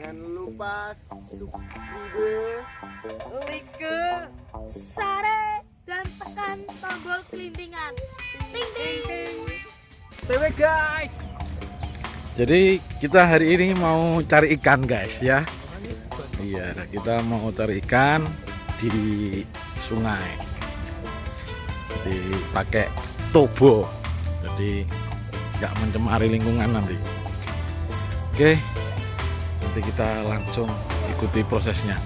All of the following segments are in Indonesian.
Jangan lupa subscribe, like, share, dan tekan tombol kelintingan. Ting ting ting. TW guys. Jadi kita hari ini mau cari ikan guys ya. Iya, kita mau cari ikan di sungai. Dipakai tobo. Jadi nggak mencemari lingkungan nanti. Oke. Nanti kita langsung ikuti prosesnya.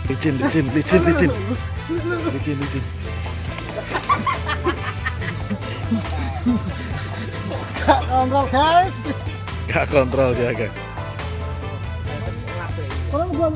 Licin. Gak kontrol guys. Gak kontrol dia guys. Kono bang.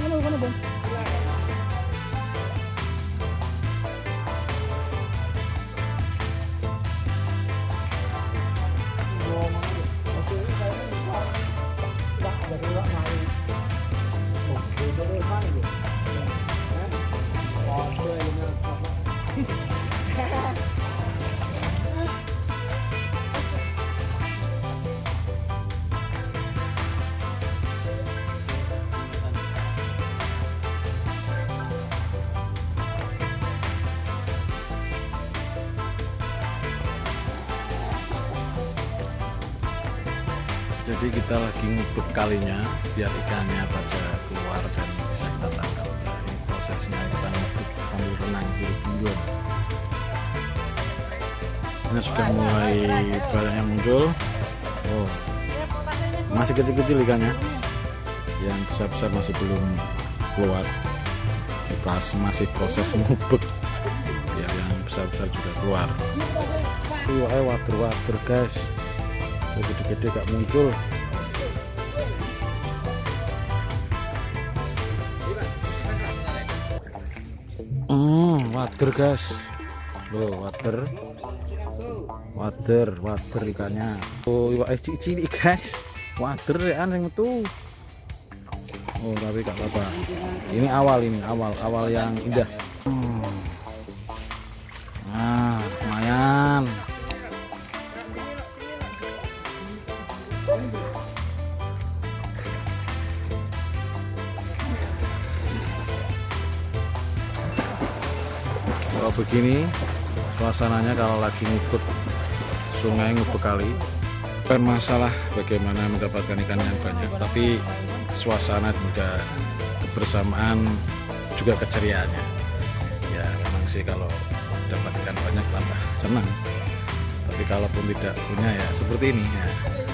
Jadi kita lagi ngubek kalinya biar ikannya pada keluar dan bisa kita tangkap. Nah, ini prosesnya kita ngubek sambil renang di bumbun. Ini sudah mulai banyak yang muncul. Oh, masih kecil-kecil ikannya. Yang besar-besar masih belum keluar. Masih proses ngubek biar yang besar-besar juga keluar. Water guys. Gede-gede gak muncul. Water guys. Loh, water ikannya. Oh, iwak cilik guys. Water ya aneh tuh. Oh, tapi gak apa-apa. Ini awal yang indah. Nah, lumayan. Kalau begini suasananya kalau lagi ngubek sungai, ngubek kali, bukan masalah bagaimana mendapatkan ikan yang banyak, tapi suasana juga kebersamaan juga keceriaannya. Ya memang sih kalau dapat ikan banyak tambah senang, tapi kalaupun tidak punya ya seperti ini ya,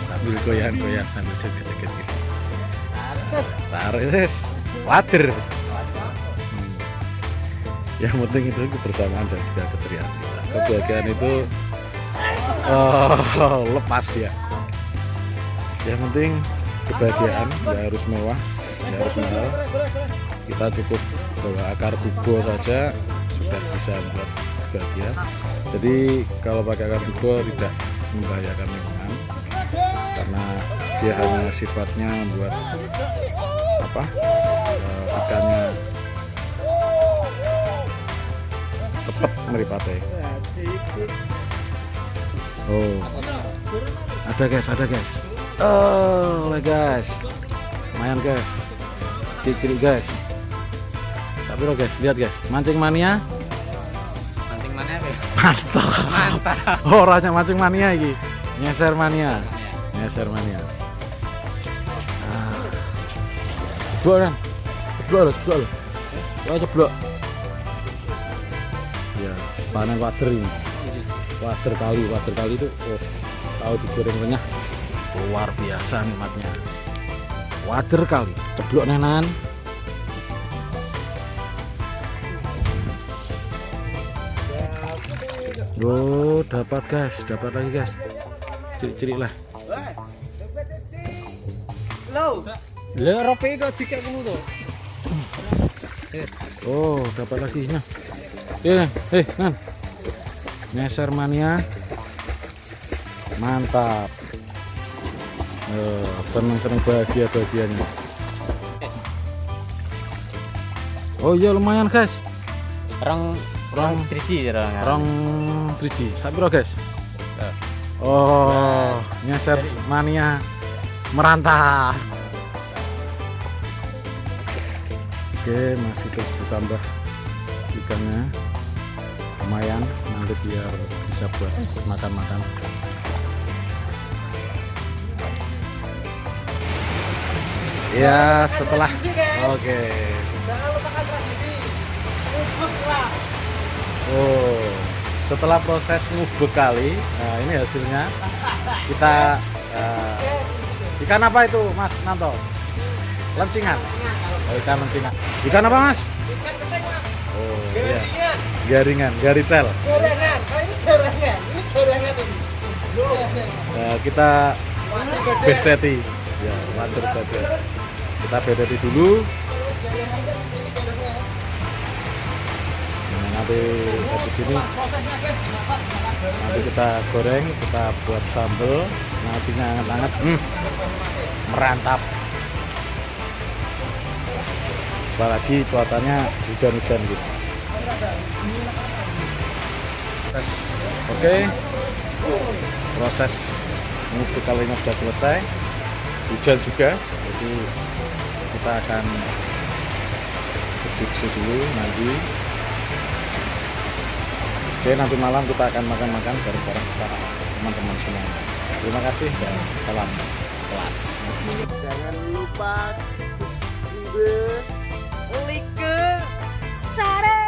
sambil goyang-goyang sambil joget-joget gitu. Tarik water. Yang penting itu kebersamaan dan juga keceriaan kita. Kebahagiaan itu lepas dia. Yang penting kebahagiaan, ya harus mewah, ya harus mahal. Kita cukup bawa akar tubo saja sudah bisa membuat bahagia. Jadi kalau pakai akar tubo tidak membahayakan lingkungan, karena dia hanya sifatnya buat ikannya sepet meripate. Oh, ada guys. Oh, oleh guys, lumayan guys, cicil guys. Sabiro guys, lihat guys, mancing mania. Mantap. Orangnya mancing mania ini, nyeser mania. Ceblok. Ya, panen water ini. Water kali itu tahu digoreng renyah. Luar biasa nikmatnya. Water kali, ceblok nenan. Oh, dapat lagi guys. Cilik lah. Lah rope kok dikek ngono to. Oh, dapat lagi nah. Nan. Nyeser mania. Mantap. Seneng bahagianya. Oh iya lumayan guys. Rong triji Rong driji. Sapiro guys? Oh, nyeser mania merantau. Oke, masih terus bertambah ikannya. Lumayan, nanti biar bisa buat makan-makan. Ya, setelah oke. Jangan lupakan tradisi. Ngubek lah. Oh, setelah proses ngubek kali, nah ini hasilnya. Kita ikan apa itu, Mas Nanto? Lencingan. Oh, ikan lencingan. Ikan apa, Mas? Ikan ketek, Mas. Oh, iya. Garingan, garitel. Gorengan. Oh, ini gorengan. Ini gorengan ini. Nah, kita bedeti. Ya, wajar bedet. Kita bedeti dulu. Nah, nanti habis ini nanti kita goreng, kita buat sambal, nasinya hangat-hangat, merantap. Apalagi cuacanya hujan-hujan gitu. Oke, proses ngubek kali ini sudah selesai. Hujan juga, jadi kita akan bersih-bersih dulu nanti. Oke, nanti malam kita akan makan-makan bareng-bareng bersama teman-teman semua. Terima kasih dan salam kelas. Jangan lupa subscribe, like, Sare